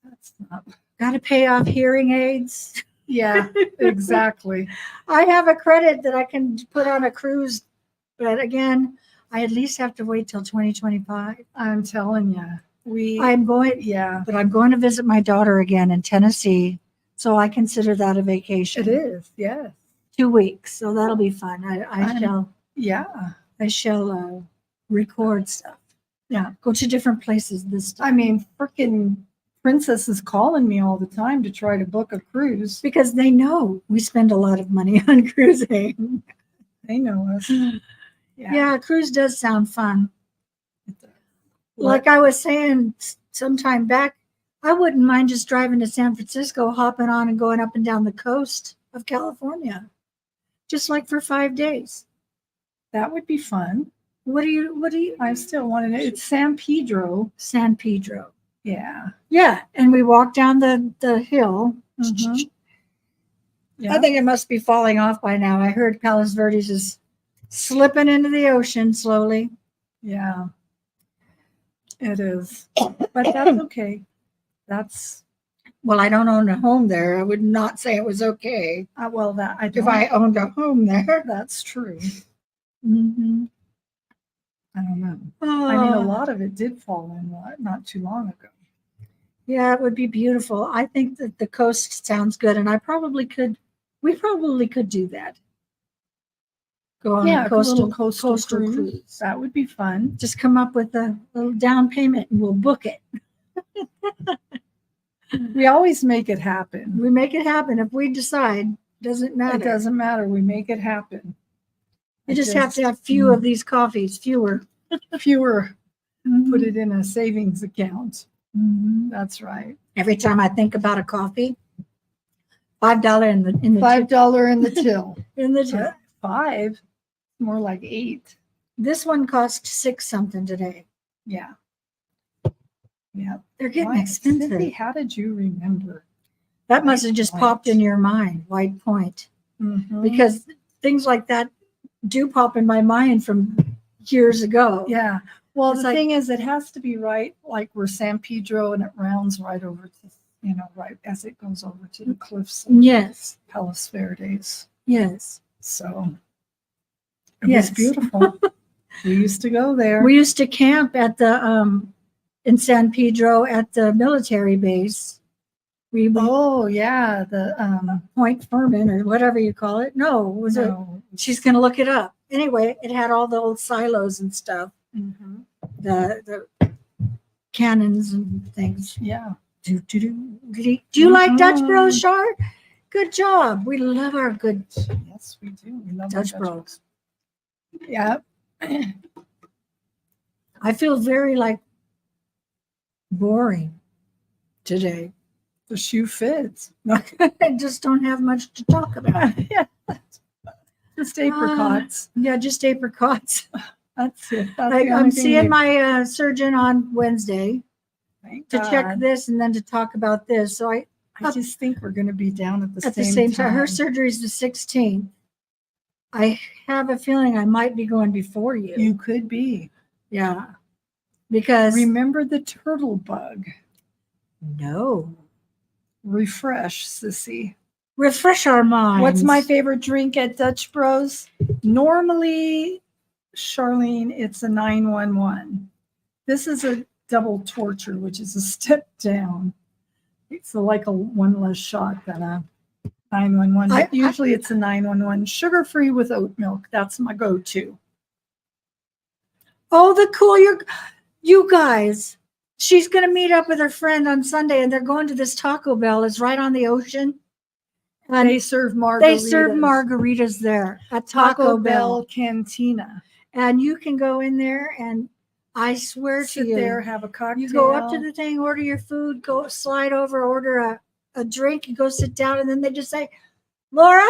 That's not. Got to pay off hearing aids. Yeah, exactly. I have a credit that I can put on a cruise, but again, I at least have to wait till 2025. I'm telling you. I'm going, Yeah, but I'm going to visit my daughter again in Tennessee, so I consider that a vacation. it is. Yes. 2 weeks, so that'll be fun. Yeah. I shall record stuff. Yeah. Go to different places this time. I mean, freaking Princess is calling me all the time to try to book a cruise. Because they know we spend a lot of money on cruising. They know us. Yeah, a cruise does sound fun. Like Like I was saying sometime back, I wouldn't mind just driving to San Francisco, hopping on and going up and down the coast of California, just like for 5 days. that would be fun. What do you, I still want to know. It's San Pedro. San Pedro. Yeah. Yeah. And we walk down the hill. Mhm. Yeah. I think it must be falling off by now. I heard Palos Verdes is slipping into the ocean slowly. Yeah. It is. But that's okay. That's Well, I don't own a home there. I would not say it was okay well that I if don't, I owned a home there. that's true. Mm-hmm. I don't know. I mean, a lot of it did fall in not too long ago. Yeah, it would be beautiful. I think that the coast sounds good, and we probably could do that. Go on Yeah, a a little coastal coastal cruise. That would be fun. Just come up with a little down payment and we'll book it. We always make it happen. We make it happen if we decide. Doesn't matter. It doesn't matter. We make it happen. You just have to have few of these coffees, fewer. fewer. put it in a savings account. Mhm. That's right. Every time I think about a coffee, $5 in the $5 in the till. in the tip. 5, more like 8. This one cost 6 something today. Yeah. Yeah. They're getting Why- expensive. Cindy, how did you remember? That must have just White popped in Point. your mind, White Point, Mhm. because things like that do pop in my mind from years ago. Yeah. Well, It's the like- thing is, it has to be right, like we're San Pedro, and it rounds right over to, right as it goes over to the cliffs of Yes, Palos Verdes. yes. So it Yes. was beautiful. We used to go there. We used to camp at the in San Pedro at the military base. We Oh yeah, the Point Furman or whatever you call it. No, was it? no. She's gonna look it up. Anyway, it had all the old silos and stuff, Mhm. the cannons and things. Yeah. Do you like Dutch Bros, Mhm. Char? Good job. We love our good Yes, we do. We love Dutch our Bros. Yeah. I feel very like boring today. The shoe fits. I just don't have much to talk about. Yeah. Just apricots. Yeah, just apricots. That's it. That's the I'm only thing seeing new. my surgeon on Wednesday Thank to check God. this and then to talk about this. So I just think we're going to be down at the at the same time, her surgery is the 16th. I have a feeling I might be going before you. You could be. Yeah, because Remember the turtle bug. no, Refresh, sissy. refresh our minds. What's my favorite drink at Dutch Bros? Normally, Charlene, it's a 911. This is a double torture, which is a step down. It's like a one less shot than a 911. But usually it's a 911, sugar-free with oat milk. That's my go-to. Oh, the cool you guys. She's gonna meet up with her friend on Sunday, and they're going to this Taco Bell. It's right on the ocean. And They serve margaritas. they serve margaritas there at Taco Bell Cantina. And you can go in there, and I swear to Sit you, there, have a cocktail. you go up to the thing, order your food, go slide over, order a drink, you go sit down, and then they just say, Laura,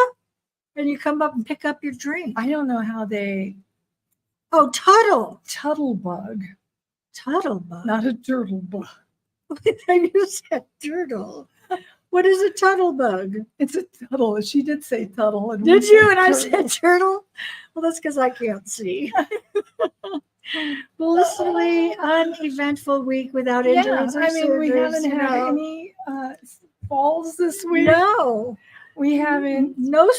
and you come up and pick up your drink. I don't know how they Oh, Tuttle. Tuttlebug, Tuttlebug. not a turtle bug. You said turtle. What is a Tuttlebug? It's a tuttle. She did say tuttle. And Did we you? said And I turtle. said turtle? Well, that's because I can't see. Blissfully uneventful week without injuries or I mean, we surgeries, haven't you had know. any falls this week. No. We haven't No,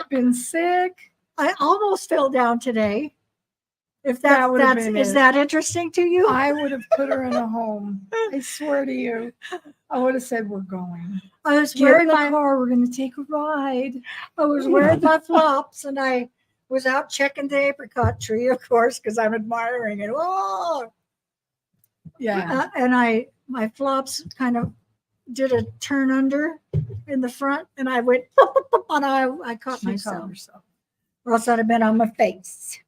been sick. I almost fell down today. If That would have that's been is it. that interesting to you? I would have put her in a home. I swear to you. I would have said, we're going. I was Get in wearing the my car. We're going to take a ride. I was wearing my flops, and I was out checking the apricot tree, of course, because I'm admiring it. Oh, Yeah. and my flops kind of did a turn under in the front, and I went and I caught She myself, caught herself. or else I'd have been on my face.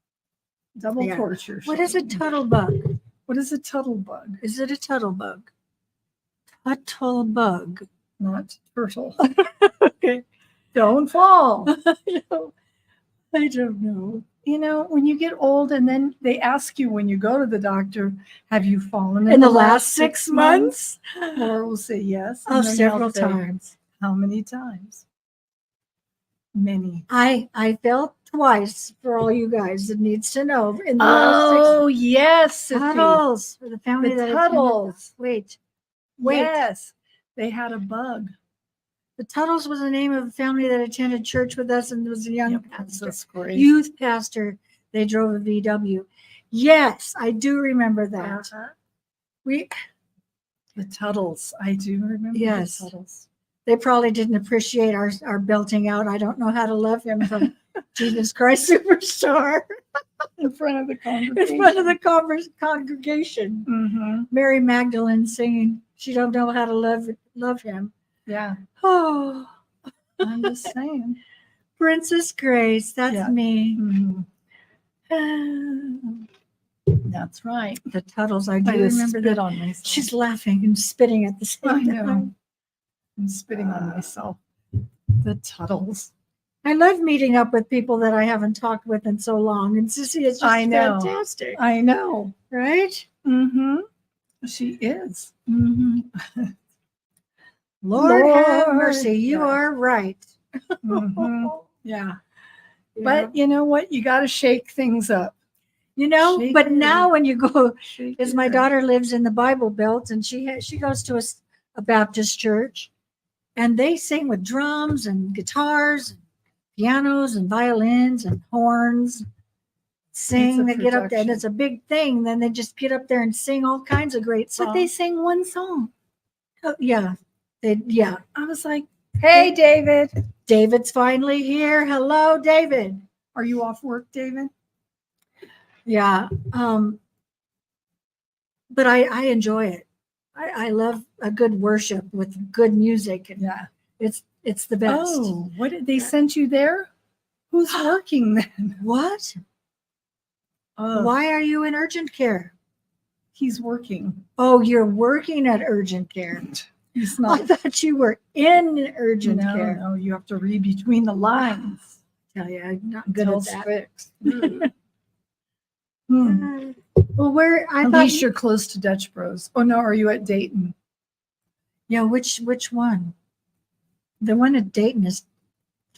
Double Yeah. torture. What is a tuttlebug? What is a tuttlebug? Is it a tuttlebug? Tuttlebug. Not turtle. Okay. Don't fall. I don't know. When you get old and then they ask you when you go to the doctor, have you fallen In the last 6 months? Laura will say yes. Oh, and then several they'll say, times. How many times? Many. I fell twice for all you guys that needs to know in the last 6 Oh, yes. Sissy. Tuttles for the family The that attended. Tuttles. Wait. Yes. They had a bug. The Tuttles was the name of a family that attended church with us and was a young pastor, That's great. youth pastor. They drove a VW. Yes, I do remember that. Uh-huh. We The Tuttles. I do remember Yes. the Tuttles. They probably didn't appreciate our belting out. I don't know how to love him from Jesus Christ Superstar In front of the congregation. in front of the congregation. Mm-hmm. Mary Magdalene singing. She don't know how to love him. Yeah. Oh, I'm just saying. Princess Grace, that's Yeah. me. Mhm. That's right. The Tuttles. I I do just remember spit that. on myself. She's laughing and spitting at the I same know. time. I'm spitting on myself. The Tuttles. I love meeting up with people that I haven't talked with in so long. And Sissy is just I know. fantastic. I know. Right? Mm-hmm. She is. Mhm. Lord, have mercy. You yeah. are right. Mhm. Yeah. Yeah. But you know what? You got to shake things up. You know, Shake but it now up. when you go, Shake as it my up. daughter lives in the Bible Belt, and she goes to a Baptist church, and they sing with drums and guitars, and pianos and violins and horns. Sing, they get up there, and production. it's a big thing. Then they just get up there and sing all kinds of great songs. But they sang one song. Oh, yeah, yeah. I was like, "Hey, David, David's finally here. Hello, David. are you off work, David?" Yeah. But I enjoy it. I love a good worship with good music. And Yeah. it's the best. Oh, what did they send you there? Who's working then? What? Oh, Why are you in urgent care? he's working. Oh, you're working at urgent care. He's I not. thought you were in urgent No, care. no, you have to read between the lines. Tell you, I'm not good Until at that. fixed. Hmm. Well, where I At thought, least you're close to Dutch Bros. Oh no, are you at Dayton? yeah, which one? The one at Dayton is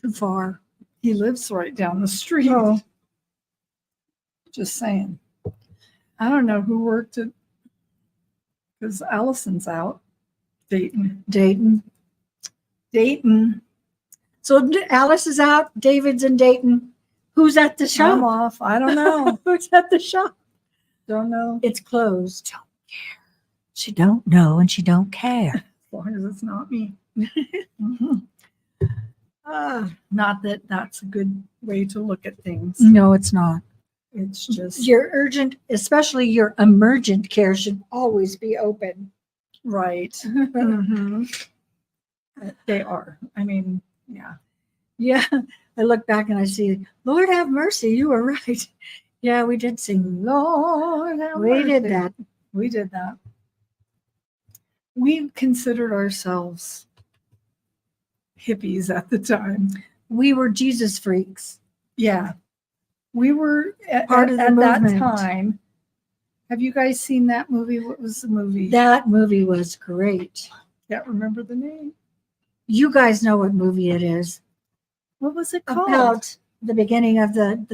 too far. He lives right down the street. Oh. Just saying. I don't know who worked at, because Allison's out. Dayton. Dayton. So Alice is out. David's in Dayton. Who's at the I'm shop? off. I don't know. Who's at the shop? Don't know. It's closed. Don't care. She don't know and she don't care. As long as it's not me. Mhm. Not that that's a good way to look at things. No, it's not. It's just Your urgent, especially your emergent care, should always be open. right. Mhm. They are. I mean, yeah. Yeah. I look back and I see, Lord have mercy, you were right. Yeah, we did sing. Lord, have We did mercy. that. We did that. We considered ourselves hippies at the time. We were Jesus freaks. Yeah. We were at, Part of the at that movement. time. Have you guys seen that movie? What was the movie? That movie was great. Can't remember the name. You guys know what movie it is. What was it called? About the beginning of the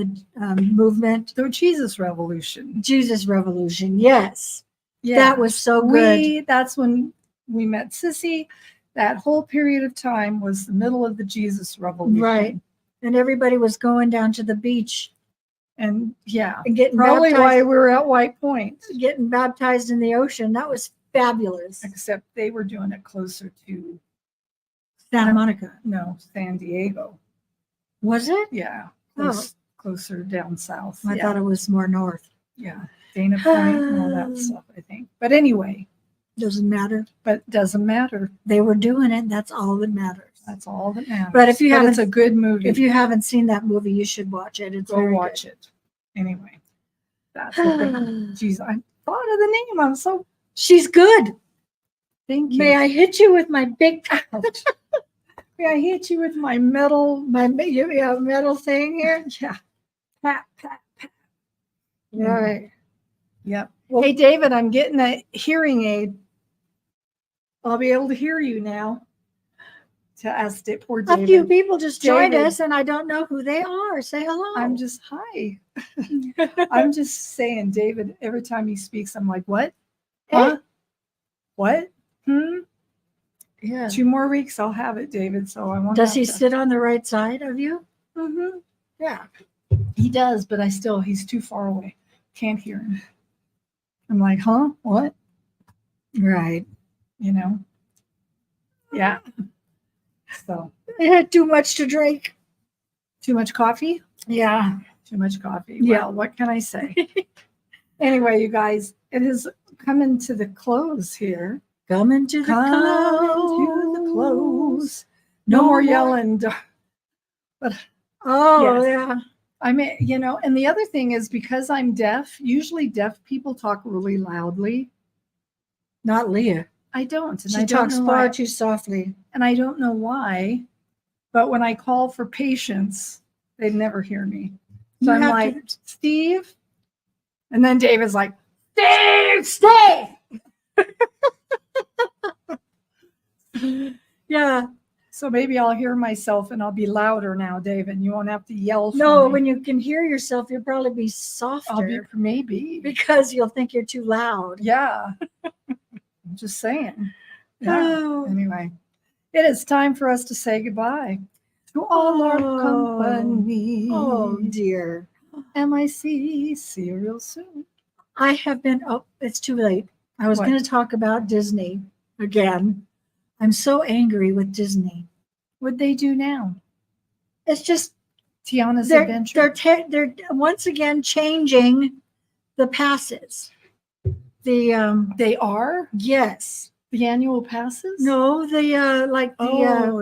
movement. The Jesus Revolution. Jesus Revolution. Yes. Yeah. That was so good. That's when we met Sissy. That whole period of time was the middle of the Jesus Revolution. Right. And everybody was going down to the beach And yeah, and getting probably baptized, why we were at White Point. getting baptized in the ocean. That was fabulous. Except they were doing it closer to Santa Monica. no, San Diego. Was it? Yeah. Oh. Closer down south. I yeah. thought it was more north. Yeah. Dana Point and all that stuff, I think. But anyway, Doesn't matter. but doesn't matter. They were doing it. That's all that matters. That's all that matters. But if you haven't- it's a good movie. If you haven't seen that movie, you should watch it. It's go very watch good. it. Anyway. That's what geez, I thought of the name. I'm so She's good. thank you. May I hit you with my big May I hit you with my metal metal thing here? yeah. Pat, pat, pat. Right. Yep. Well- Hey David, I'm getting a hearing aid. I'll be able to hear you now. To ask it, poor A David. few people just joined David. us, and I don't know who they are. Say hello. I'm just hi. I'm just saying, David. Every time he speaks, I'm like, what? Huh? What? Yeah. 2 more weeks, I'll have it, David. So I won't. Does he have to. sit on the right side of you? Mhm. Yeah. He does, but he's too far away. Can't hear him. I'm like, huh? What? Right. You know? Yeah. So, I had too much to drink. too much coffee? Yeah. Too much coffee. Yeah. Well, what can I say? Anyway, you guys, it is coming to the close here. Coming to the close. No more yelling. But Oh, Yes. yeah. I mean, and the other thing is because I'm deaf, usually deaf people talk really loudly. Not Leah. I don't. And She I don't talks know far why. too softly. And I don't know why. But when I call for patience, they never hear me. So You I'm have like, to- Steve. And then David's like, Steve, Stay. Yeah. So maybe I'll hear myself and I'll be louder now, David. You won't have to yell for No, me. when you can hear yourself, you'll probably be I'll be softer maybe. because you'll think you're too loud. Yeah. I'm just saying. Yeah. Oh. Anyway, it is time for us to say goodbye to all our company. Oh dear. MIC. See you real soon. I have been, it's too late. I was What? going to talk about Disney again. I'm so angry with Disney. What'd they do now? It's just, Tiana's Adventure. they're once again changing the passes. They are Yes. the annual passes. No,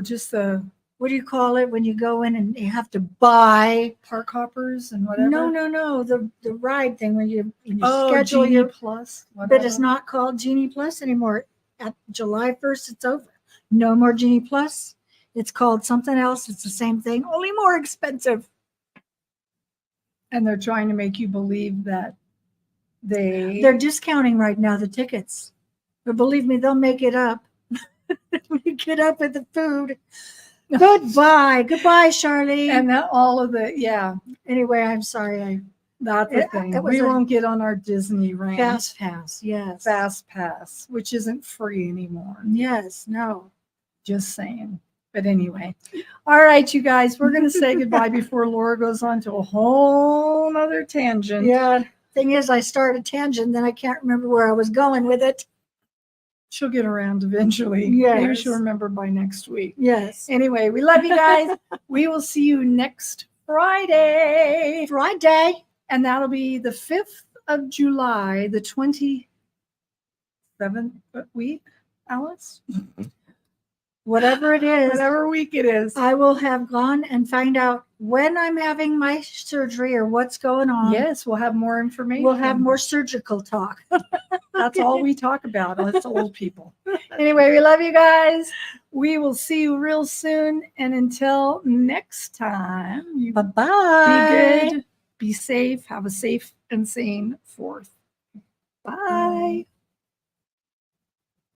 Just the what do you call it when you go in and you have to buy? park hoppers and whatever. No. The ride thing when you Genie schedule your, Plus. but it's not called Genie Plus anymore. At July 1st, it's over. No more Genie Plus. It's called something else. It's the same thing, only more expensive. And they're trying to make you believe that They're discounting right now the tickets. But believe me, they'll make it up. Make it up with the food. Goodbye. Goodbye, Charlie. and that all of the Anyway, I'm sorry. that's the thing. it was We a won't get on our Disney rant. Fast pass. Yes. Fast pass, which isn't free anymore. Yes. No. Just saying. But anyway, all right, you guys, we're going to say goodbye before Laura goes on to a whole nother tangent. Yeah. Thing is, I start a tangent, then I can't remember where I was going with it. She'll get around eventually. Yes. Maybe she'll remember by next week. Yes. Anyway, we love you guys. We will see you next Friday. Friday. And that'll be the 5th of July, the 27th week, Alice? Whatever it is. Whatever week it is. I will have gone and find out when I'm having my surgery or what's going on. Yes, we'll have more information. We'll have more surgical talk. That's all we talk about. Us old people. Anyway, we love you guys. We will see you real soon. And until next time, you Bye-bye. be good, be safe, have a safe and sane 4th. Bye.